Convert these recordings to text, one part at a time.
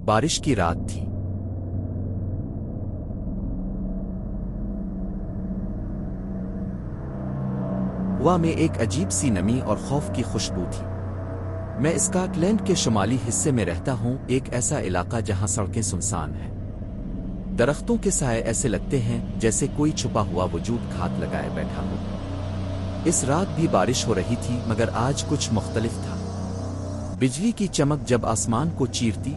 بارش کی رات تھی۔ ہوا میں ایک عجیب سی نمی اور خوف کی خوشبو تھی۔ میں اسکاٹ لینڈ کے شمالی حصے میں رہتا ہوں، ایک ایسا علاقہ جہاں سڑکیں سنسان ہیں۔ درختوں کے سائے ایسے لگتے ہیں جیسے کوئی چھپا ہوا وجود گھات لگائے بیٹھا ہو۔ اس رات بھی بارش ہو رہی تھی، مگر آج کچھ مختلف تھا۔ بجلی کی چمک جب آسمان کو چیرتی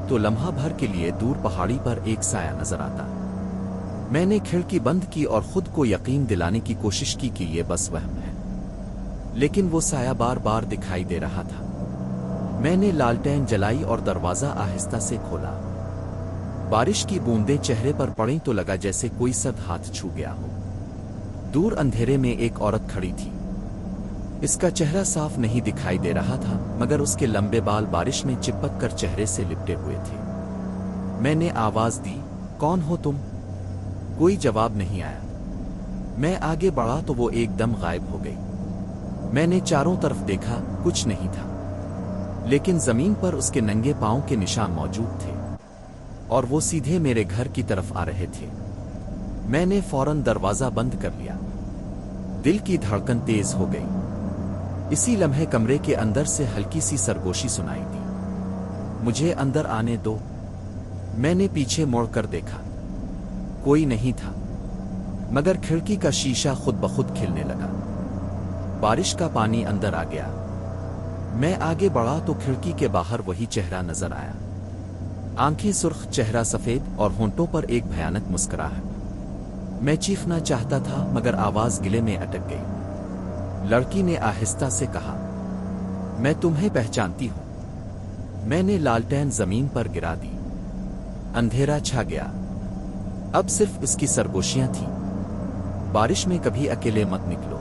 تو لمحہ بھر کے لیے دور پہاڑی پر ایک سایہ نظر آتا۔ میں نے کھڑکی بند کی اور خود کو یقین دلانے کی کوشش کی کہ یہ بس وہم ہے، لیکن وہ سایہ بار بار دکھائی دے رہا تھا۔ میں نے لالٹین جلائی اور دروازہ آہستہ سے کھولا۔ بارش کی بوندیں چہرے پر پڑیں تو لگا جیسے کوئی سرد ہاتھ چھو گیا ہو۔ دور اندھیرے میں ایک عورت کھڑی تھی۔ اس کا چہرہ صاف نہیں دکھائی دے رہا تھا، مگر اس کے لمبے بال بارش میں چپک کر چہرے سے لپٹے ہوئے تھے۔ میں نے آواز دی، کون ہو تم؟ کوئی جواب نہیں آیا۔ میں آگے بڑھا تو وہ ایک دم غائب ہو گئی۔ میں نے چاروں طرف دیکھا، کچھ نہیں تھا، لیکن زمین پر اس کے ننگے پاؤں کے نشان موجود تھے، اور وہ سیدھے میرے گھر کی طرف آ رہے تھے۔ میں نے فوراً دروازہ بند کر لیا۔ دل کی دھڑکن تیز ہو گئی۔ اسی لمحے کمرے کے اندر سے ہلکی سی سرگوشی سنائی دی، مجھے اندر آنے دو۔ میں نے پیچھے موڑ کر دیکھا، کوئی نہیں تھا، مگر کھڑکی کا شیشہ خود بخود کھلنے لگا۔ بارش کا پانی اندر آ گیا۔ میں آگے بڑھا تو کھڑکی کے باہر وہی چہرہ نظر آیا، آنکھیں سرخ، چہرہ سفید اور ہونٹوں پر ایک بھیانک مسکراہٹ۔ میں چیخنا چاہتا تھا، مگر آواز گلے میں اٹک گئی۔ لڑکی نے آہستہ سے کہا، میں تمہیں پہچانتی ہوں۔ میں نے لالٹین زمین پر گرا دی۔ اندھیرا چھا گیا۔ اب صرف اس کی سرگوشیاں تھیں۔ بارش میں کبھی اکیلے مت نکلو،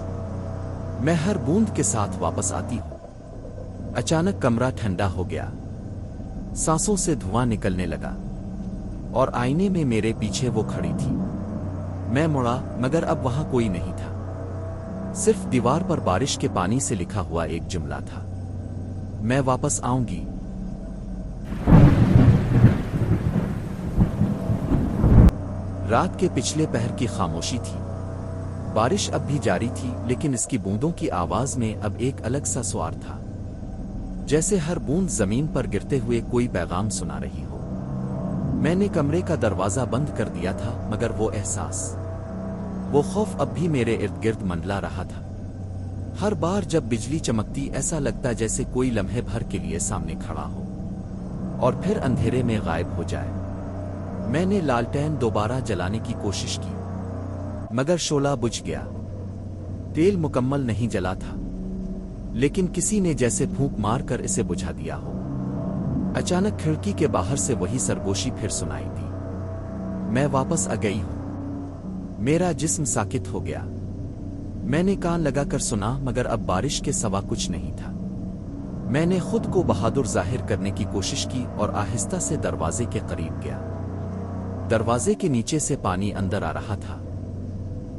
میں ہر بوند کے ساتھ واپس آتی ہوں۔ اچانک کمرہ ٹھنڈا ہو گیا، سانسوں سے دھواں نکلنے لگا، اور آئینے میں میرے پیچھے وہ کھڑی تھی۔ میں مڑا، مگر اب وہاں کوئی نہیں تھا، صرف دیوار پر بارش کے پانی سے لکھا ہوا ایک جملہ تھا، میں واپس آؤں گی۔ رات کے پچھلے پہر کی خاموشی تھی۔ بارش اب بھی جاری تھی، لیکن اس کی بوندوں کی آواز میں اب ایک الگ سا سوار تھا، جیسے ہر بوند زمین پر گرتے ہوئے کوئی پیغام سنا رہی ہو۔ میں نے کمرے کا دروازہ بند کر دیا تھا، مگر وہ احساس، وہ خوف اب بھی میرے ارد گرد منڈلا رہا تھا۔ ہر بار جب بجلی چمکتی ایسا لگتا جیسے کوئی لمحے بھر کے لیے سامنے کھڑا ہو اور پھر اندھیرے میں غائب ہو جائے۔ میں نے لالٹین دوبارہ جلانے کی کوشش کی، مگر شعلہ بجھ گیا۔ تیل مکمل نہیں جلا تھا، لیکن کسی نے جیسے پھونک مار کر اسے بجھا دیا ہو۔ اچانک کھڑکی کے باہر سے وہی سرگوشی پھر سنائی دی، میں واپس آ گئی ہوں۔ میرا جسم ساکت ہو گیا۔ میں نے کان لگا کر سنا، مگر اب بارش کے سوا کچھ نہیں تھا۔ میں نے خود کو بہادر ظاہر کرنے کی کوشش کی اور آہستہ سے دروازے کے قریب گیا۔ دروازے کے نیچے سے پانی اندر آ رہا تھا،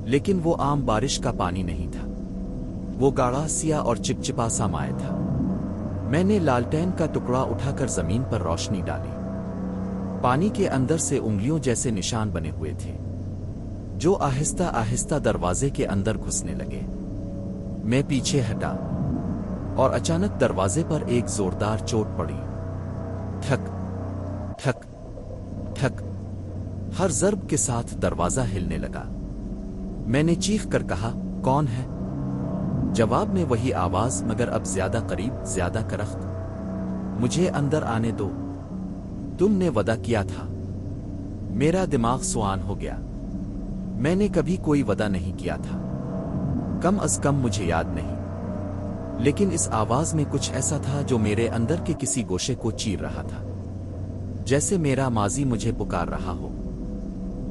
لیکن وہ عام بارش کا پانی نہیں تھا، وہ گاڑھا سیاہ اور چپچپا سا مائع تھا۔ میں نے لالٹین کا ٹکڑا اٹھا کر زمین پر روشنی ڈالی۔ پانی کے اندر سے انگلیوں جیسے نشان بنے ہوئے تھے، جو آہستہ آہستہ دروازے کے اندر گھسنے لگے۔ میں پیچھے ہٹا، اور اچانک دروازے پر ایک زوردار چوٹ پڑی۔ ٹھک ٹھک ٹھک، ہر ضرب کے ساتھ دروازہ ہلنے لگا۔ میں نے چیخ کر کہا، کون ہے؟ جواب میں وہی آواز، مگر اب زیادہ قریب، زیادہ کرخت، مجھے اندر آنے دو، تم نے وعدہ کیا تھا۔ میرا دماغ سوان ہو گیا۔ میں نے کبھی کوئی وعدہ نہیں کیا تھا، کم از کم مجھے یاد نہیں، لیکن اس آواز میں کچھ ایسا تھا جو میرے اندر کے کسی گوشے کو چیر رہا تھا، جیسے میرا ماضی مجھے پکار رہا ہو۔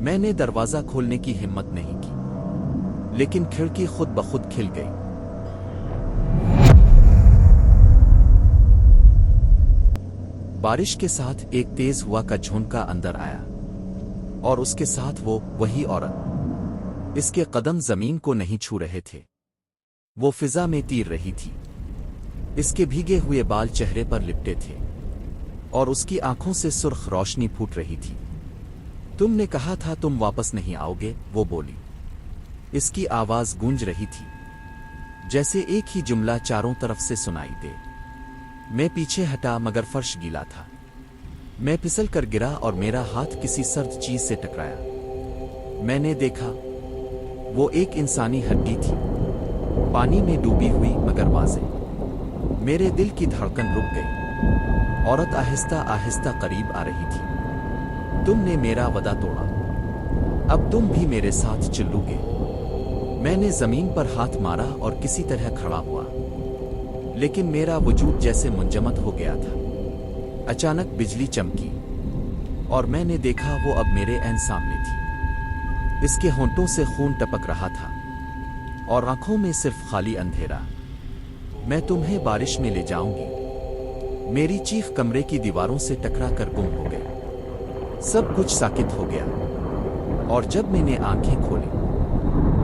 میں نے دروازہ کھولنے کی ہمت نہیں کی، لیکن کھڑکی خود بخود کھل گئی۔ بارش کے ساتھ ایک تیز ہوا کا جھونکا اندر آیا، اور اس کے ساتھ وہی عورت۔ اس کے قدم زمین کو نہیں چھو رہے تھے۔ वो फिजा में तीर रही थी। इसके भीगे हुए बाल चेहरे पर लिपटे थे और उसकी आंखों से सुर्ख रोशनी फूट रही थी। तुमने कहा था तुम वापस नहीं आओगे, वो बोली। इसकी आवाज गूंज रही थी, जैसे एक ही जुमला चारों तरफ से सुनाई दे। मैं पीछे हटा मगर फर्श गीला था। मैं फिसल कर गिरा और मेरा हाथ किसी सर्द चीज से टकराया। मैंने देखा, वो एक इंसानी हड्डी थी, पानी में डूबी हुई मगर वाज़े। मेरे दिल की धड़कन रुक गई। औरत आहिस्ता आहिस्ता करीब आ रही थी। तुमने मेरा वदा तोड़ा, अब तुम भी मेरे साथ चलोगे। मैंने जमीन पर हाथ मारा और किसी तरह खड़ा हुआ, लेकिन मेरा वजूद जैसे मुंजमद हो गया था। अचानक बिजली चमकी और मैंने देखा वो अब मेरे ऐन सामने थी। इसके होंठों से खून टपक रहा था और आंखों में सिर्फ खाली अंधेरा। मैं तुम्हें बारिश में ले जाऊंगी। मेरी चीख कमरे की दीवारों से टकरा कर गुम हो गई। सब कुछ साकित हो गया और जब मैंने आंखें खोली,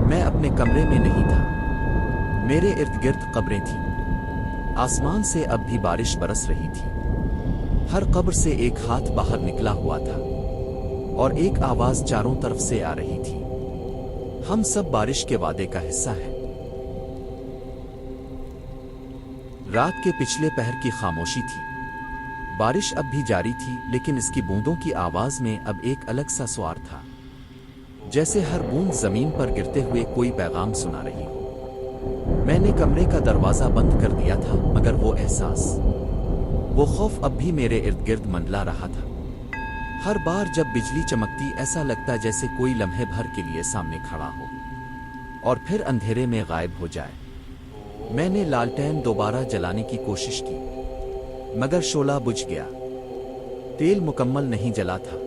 मैं अपने कमरे में नहीं था। मेरे इर्द गिर्द कब्रें थीं। आसमान से अब भी बारिश बरस रही थी। हर कब्र से एक हाथ बाहर निकला हुआ था और एक आवाज चारों तरफ से आ रही थी, हम सब बारिश के वादे का हिस्सा हैं। रात के पिछले पहर की खामोशी थी। बारिश अब भी जारी थी, लेकिन इसकी बूंदों की आवाज में अब एक अलग सा स्वार था, जैसे हर बूंद जमीन पर गिरते हुए कोई पैगाम सुना रही हो। मैंने कमरे का दरवाजा बंद कर दिया था, मगर वो एहसास, वो खौफ अब भी मेरे इर्द गिर्द मंडला रहा था। हर बार जब बिजली चमकती, ऐसा लगता जैसे कोई लम्हे भर के लिए सामने खड़ा हो और फिर अंधेरे में गायब हो जाए। मैंने लालटेन दोबारा जलाने की कोशिश की, मगर शोला बुझ गया। तेल मुकम्मल नहीं जला था,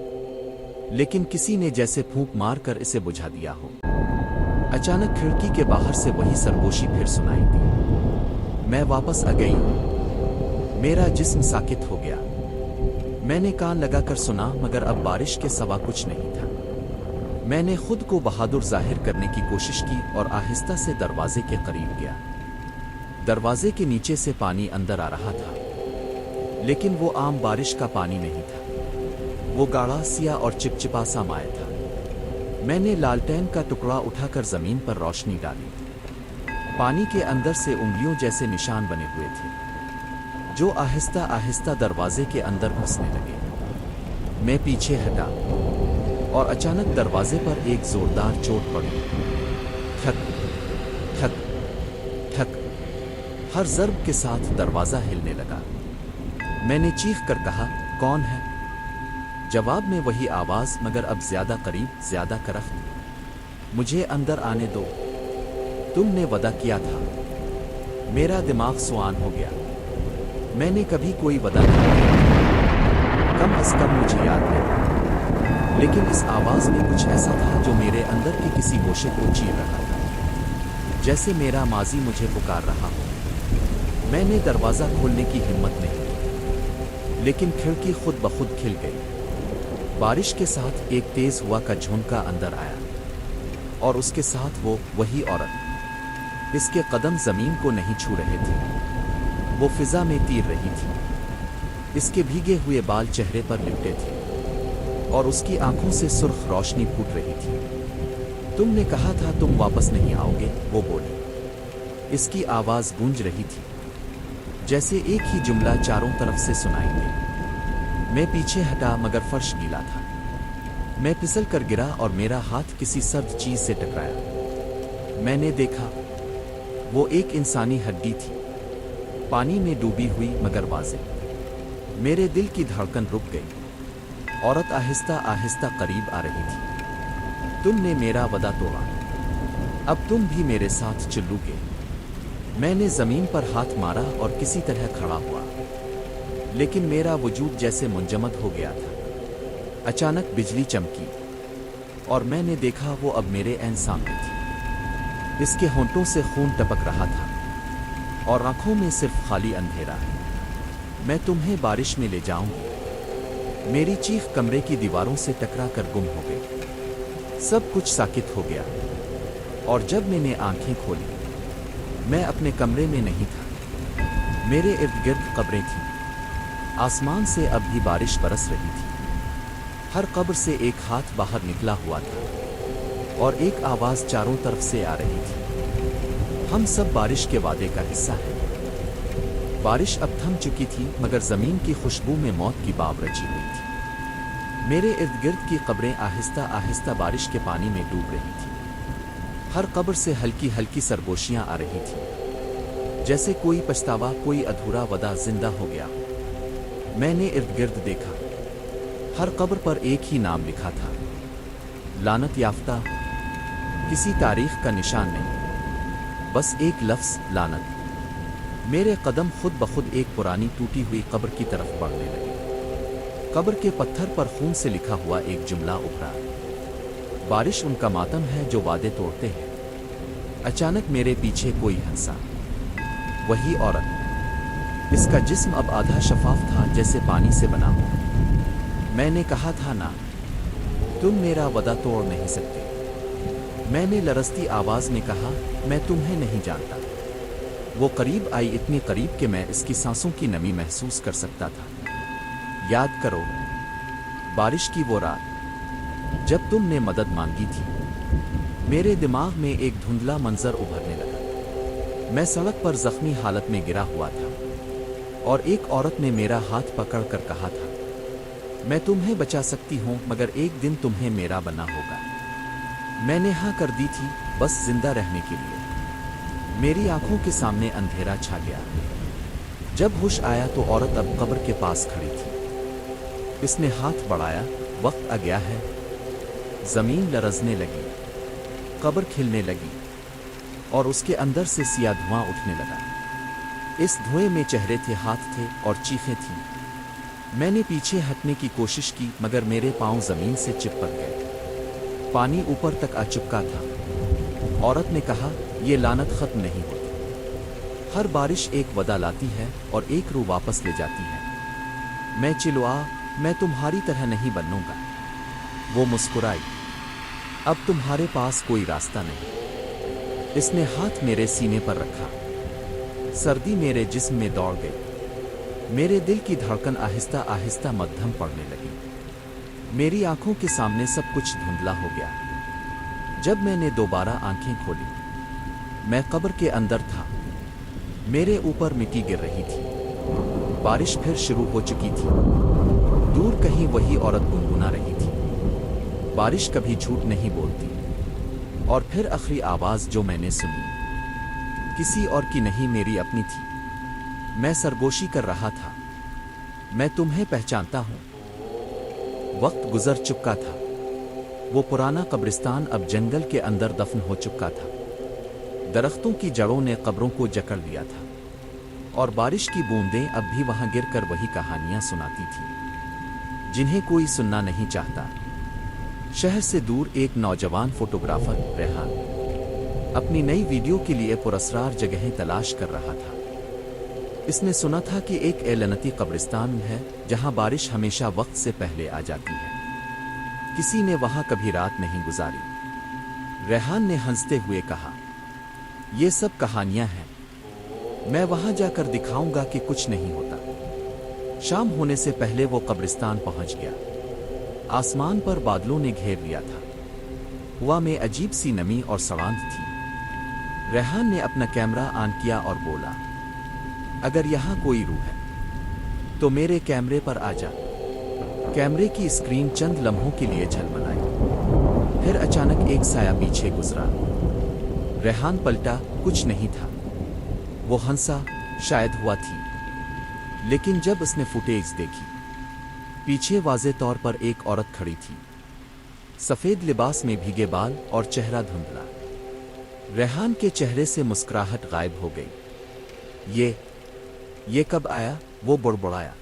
लेकिन किसी ने जैसे फूंक मार कर इसे बुझा दिया हो। अचानक खिड़की के बाहर से वही सरगोशी फिर सुनाई दी। मैं वापस आ गई। मेरा जिस्म साकित हो गया। मैंने कान लगाकर सुना, मगर अब बारिश के सिवा कुछ नहीं था। मैंने खुद को बहादुर जाहिर करने की कोशिश की और आहिस्ता से दरवाजे के करीब गया। दरवाजे के नीचे से पानी अंदर आ रहा था, लेकिन वो आम बारिश का पानी नहीं था। वो गाढ़ा सिया और चिपचिपा सा माया था। मैंने लालटेन का टुकड़ा उठाकर जमीन पर रोशनी डाली। पानी के अंदर से उंगलियों जैसे निशान बने हुए थे, जो आहिस्ता आहिस्ता दरवाजे के अंदर घुसने लगे। मैं पीछे हटा और अचानक दरवाजे पर एक जोरदार चोट पड़ी। ठक ठक ठक। हर ज़र्ब के साथ दरवाजा हिलने लगा। मैंने चीख कर कहा, कौन है? जवाब में वही आवाज, मगर अब ज्यादा करीब, ज्यादा करख्त। मुझे अंदर आने दो, तुमने वदा किया था। मेरा दिमाग सुआन हो गया। मैंने कभी कोई वदा नहीं किया, कम अज कम मुझे याद नहीं। लेकिन इस आवाज में कुछ ऐसा था जो मेरे अंदर के किसी गोशे को चीर रहा था, जैसे मेरा माजी मुझे पुकार रहा हो। मैंने दरवाजा खोलने की हिम्मत नहीं की, लेकिन खिड़की खुद ब खुद खिल गई। बारिश के साथ एक तेज हवा का झोंका अंदर आया और उसके साथ वही औरत। इसके कदम जमीन को नहीं छू रहे थे। वो फिजा में तीर रही थी। इसके भीगे हुए बाल चेहरे पर लिपटे थे और उसकी आंखों से सुर्ख रोशनी फूट रही थी। तुमने कहा था तुम वापस नहीं आओगे, वो बोली। इसकी आवाज गूंज रही थी, जैसे एक ही जुमला चारों तरफ से सुनाई दे। मैं पीछे हटा, मगर फर्श गीला था। मैं फिसल कर गिरा और मेरा हाथ किसी सर्द चीज से टकराया। मैंने देखा, वो एक इंसानी हड्डी थी, पानी में डूबी हुई मगर वाज़े। मेरे दिल की धड़कन रुक गई। औरत आहिस्ता आहिस्ता करीब आ रही थी। तुमने मेरा वदा तोड़ा, अब तुम भी मेरे साथ चलोगे। मैंने जमीन पर हाथ मारा और किसी तरह खड़ा हुआ, लेकिन मेरा वजूद जैसे मुंजमद हो गया था। अचानक बिजली चमकी और मैंने देखा वो अब मेरे ऐन सामने थी। इसके होंठों से खून टपक रहा था और आंखों में सिर्फ खाली अंधेरा। मैं तुम्हें बारिश में ले जाऊंगी। मेरी चीख कमरे की दीवारों से टकरा कर गुम हो गई। सब कुछ साकित हो गया और जब मैंने आंखें खोली, मैं अपने कमरे में नहीं था। मेरे इर्द गिर्द कब्रें थीं। आसमान से अब भी बारिश बरस रही थी। हर कब्र से एक हाथ बाहर निकला हुआ था और एक आवाज चारों तरफ से आ रही थी। हम सब बारिश के वादे का हिस्सा हैं। बारिश अब थम चुकी थी, मगर जमीन की खुशबू में मौत की बाब रची हुई थी। मेरे इर्द गिर्द की कब्रें आहिस्ता आहिस्ता बारिश के पानी में डूब रही थी। हर कब्र से हल्की हल्की सरगोशियां आ रही थी, जैसे कोई पछतावा, कोई अधूरा वदा जिंदा हो गया। मैंने इर्द गिर्द देखा। हर कब्र पर एक ही नाम लिखा था, लानत याफ्ता। किसी तारीख का निशान नहीं, बस एक लफ्ज, लानत। मेरे कदम खुद ब खुद एक पुरानी टूटी हुई कब्र की तरफ बढ़ने लगे। कब्र के पत्थर पर खून से लिखा हुआ एक जुमला उभरा, बारिश उनका मातम है जो वादे तोड़ते हैं। अचानक मेरे पीछे कोई हंसा, वही औरत। इसका जिस्म अब आधा शफाफ था, जैसे पानी से बना हो। मैंने कहा था ना, तुम मेरा वदा तोड़ नहीं सकते। मैंने लरजती आवाज में कहा, मैं तुम्हें नहीं जानता। वो करीब आई, इतनी करीब कि मैं इसकी सांसों की नमी महसूस कर सकता था। याद करो बारिश की वो रात जब तुमने मदद मांगी थी। मेरे दिमाग में एक धुंधला मंजर उभरने लगा। मैं सड़क पर जख्मी हालत में गिरा हुआ था और एक औरत ने मेरा हाथ पकड़कर कहा था, मैं तुम्हें बचा सकती हूं, मगर एक दिन तुम्हें मेरा बनना होगा। मैंने हाँ कर दी थी, बस जिंदा रहने के लिए। मेरी आंखों के सामने अंधेरा छा गया। जब होश आया तो औरत अब कब्र के पास खड़ी थी। इसने हाथ बढ़ाया, वक्त आ गया है। जमीन लरजने लगी, कब्र खिलने लगी और उसके अंदर से सिया धुआं उठने लगा। इस धुएं में चेहरे थे, हाथ थे और चीखें थीं। मैंने पीछे हटने की कोशिश की, मगर मेरे पांव जमीन से चिपक गए। पानी ऊपर तक आ चुका था। औरत ने कहा, ये लानत खत्म नहीं होती। हर बारिश एक वदा लाती है और एक रूह वापस ले जाती है। मैं चिल्लाया, मैं तुम्हारी तरह नहीं बनूंगा। वो मुस्कुराई, अब तुम्हारे पास कोई रास्ता नहीं। इसने हाथ मेरे सीने पर रखा। सर्दी मेरे जिस्म में दौड़ गई। मेरे दिल की धड़कन आहिस्ता आहिस्ता मध्यम पड़ने लगी। मेरी आंखों के सामने सब कुछ धुंधला हो गया। जब मैंने दोबारा आंखें खोली, मैं कब्र के अंदर था। मेरे ऊपर मिट्टी गिर रही थी। बारिश फिर शुरू हो चुकी थी। दूर कहीं वही औरत गुनगुना रही थी, बारिश कभी झूठ नहीं बोलती। और फिर आखिरी आवाज जो मैंने सुनी, किसी और की नहीं, मेरी अपनी थी। मैं सरगोशी कर रहा था, मैं तुम्हें पहचानता हूं। वक्त गुजर चुका था। वो पुराना कब्रिस्तान अब जंगल के अंदर दफन हो चुका था। दरख्तों की जड़ों ने कब्रों को जकड़ लिया था और बारिश की बूंदें अब भी वहां गिरकर वही कहानियां सुनाती थीं जिन्हें कोई सुनना नहीं चाहता। शहर से दूर एक नौजवान फोटोग्राफर रेहान अपनी नई वीडियो के लिए पुरस्कार जगहें तलाश कर रहा था। इसने सुना था कि एक एलनती कब्रिस्तान है जहां बारिश हमेशा वक्त से पहले आ जाती है। किसी ने वहां कभी रात नहीं गुजारी। रेहान ने हंसते हुए कहा, ये सब कहानियां हैं, मैं वहां जाकर दिखाऊंगा कि कुछ नहीं होता। शाम होने से पहले वो कब्रिस्तान पहुंच गया। आसमान पर बादलों ने घेर लिया था। हवा में अजीब सी नमी और सवांध थी। रेहान ने अपना कैमरा ऑन किया और बोला, अगर यहां कोई रूह है तो मेरे कैमरे पर आ जा। कैमरे की स्क्रीन चंद लम्हों के लिए झलमलाई। फिर अचानक एक साया पीछे गुजरा। रेहान पलटा, कुछ नहीं था। वो हंसा, शायद हुआ थी। लेकिन जब उसने फुटेज देखी, पीछे वाज़े तौर पर एक औरत खड़ी थी, सफेद लिबास में भीगे बाल और चेहरा धुंधला। रेहान के चेहरे से मुस्कुराहट गायब हो गई। ये कब आया? वो बुड़बुड़ाया।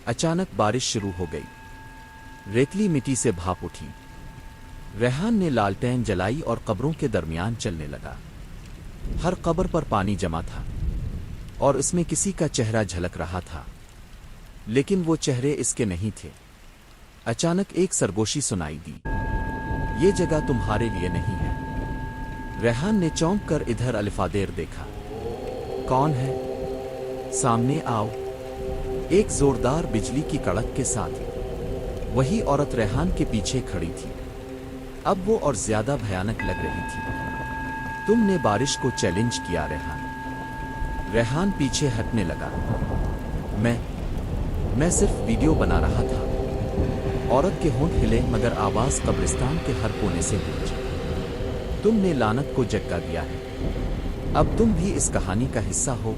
अचानक बारिश शुरू हो गई। रेतली मिट्टी से भाप उठी। रेहान ने लालटेन जलाई और कब्रों के दरमियान चलने लगा। हर कब्र पर पानी जमा था और इसमें किसी का चेहरा झलक रहा था, लेकिन वो चेहरे इसके नहीं थे। अचानक एक सरगोशी सुनाई दी, ये जगह तुम्हारे लिए नहीं है। रेहान ने चौंक कर इधर अलिफादेर देखा। कौन है? सामने आओ। एक जोरदार बिजली की कड़क के साथ वही औरत रेहान के पीछे खड़ी थी। अब वो और ज्यादा भयानक लग रही थी। तुमने बारिश को चैलेंज किया रेहान। रेहान पीछे हटने लगा। मैं सिर्फ वीडियो बना रहा था। औरत के होंठ हिले मगर आवाज कब्रिस्तान के हर कोने से गूंजी। तुमने लानत को जगा दिया है। अब तुम भी इस कहानी का हिस्सा हो।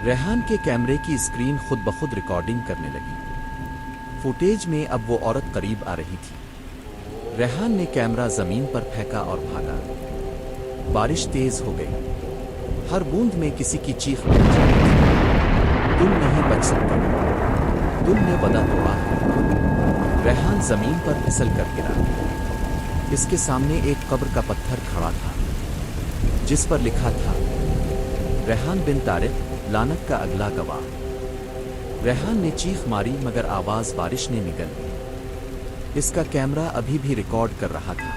रेहान के कैमरे की स्क्रीन खुद ब खुद रिकॉर्डिंग करने लगी। फुटेज में अब वो औरत करीब आ रही थी। रेहान ने कैमरा जमीन पर फेंका और भागा। बारिश तेज हो गई। हर बूंद में किसी की चीख बज रही थी। तुम नहीं बच सकते। तुमने वादा तोड़ा है। रेहान जमीन पर फिसल कर गिरा। इसके सामने एक कब्र का पत्थर खड़ा था जिस पर लिखा था रेहान बिन तारिक, लानत का अगला गवाह। रेहान ने चीख मारी मगर आवाज बारिश ने निगल ली। इसका कैमरा अभी भी रिकॉर्ड कर रहा था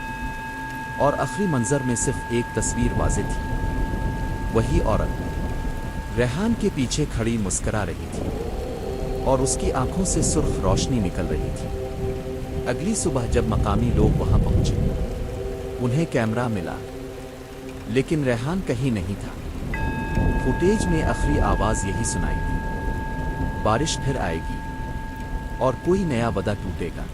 और आखिरी मंजर में सिर्फ एक तस्वीर वाज़ेह थी। वही औरत रेहान के पीछे खड़ी मुस्करा रही थी और उसकी आंखों से सुर्ख रोशनी निकल रही थी। अगली सुबह जब मकामी लोग वहां पहुंचे, उन्हें कैमरा मिला लेकिन रेहान कहीं नहीं था। फुटेज में आखिरी आवाज यही सुनाई दी, बारिश फिर आएगी और कोई नया वादा टूटेगा।